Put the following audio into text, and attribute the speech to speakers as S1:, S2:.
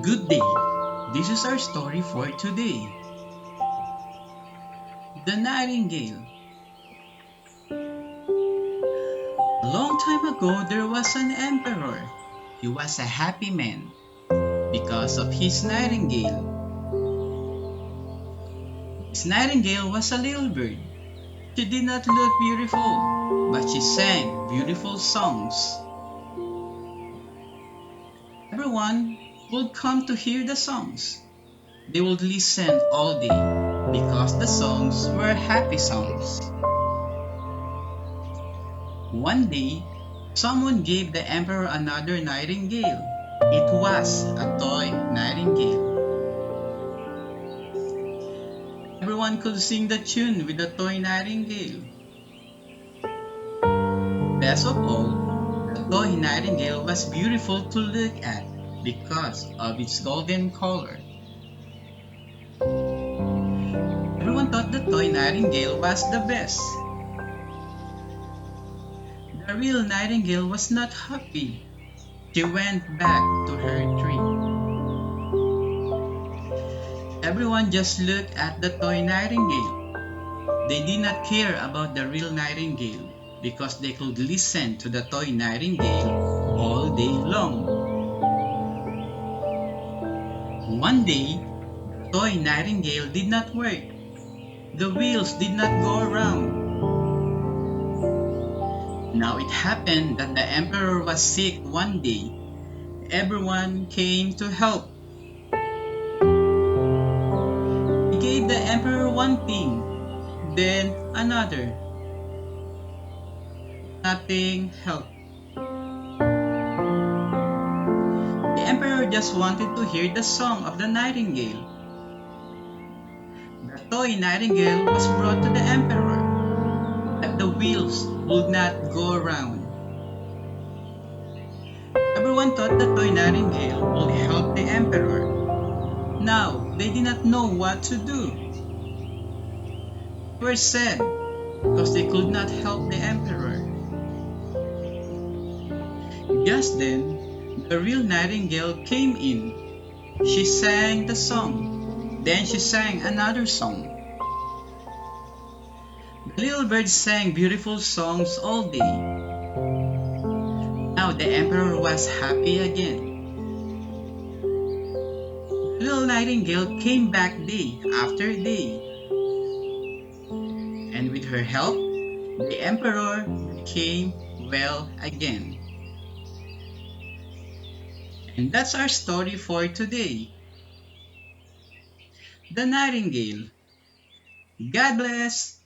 S1: Good day. This is our story for today. The Nightingale. A long time ago, there was an emperor. He was a happy man because of his nightingale. His nightingale was a little bird. She did not look beautiful, but she sang beautiful songs. Everyone would come to hear the songs. They would listen all day because the songs were happy songs. One day, someone gave the emperor another nightingale. It was a toy nightingale. Everyone could sing the tune with the toy nightingale. Best of all, the toy nightingale was beautiful to look at because of its golden color. Everyone thought the toy nightingale was the best. The real nightingale was not happy. She went back to her tree. Everyone just looked at the toy nightingale. They did not care about the real nightingale because they could listen to the toy nightingale all day long. One day, the toy nightingale did not work. The wheels did not go around. Now it happened that the emperor was sick one day. Everyone came to help. He gave the emperor one thing, then another. Nothing helped. The emperor just wanted to hear the song of the nightingale. The toy nightingale was brought to the emperor, but the wheels would not go around. Everyone thought the toy nightingale would help the emperor. Now they did not know what to do. They were sad because they could not help the emperor. Just then, the real nightingale came in. She sang the song. Then she sang another song. The little bird sang beautiful songs all day. Now the emperor was happy again. The little nightingale came back day after day. And with her help, the emperor became well again. And that's our story for today. The Nightingale. God bless.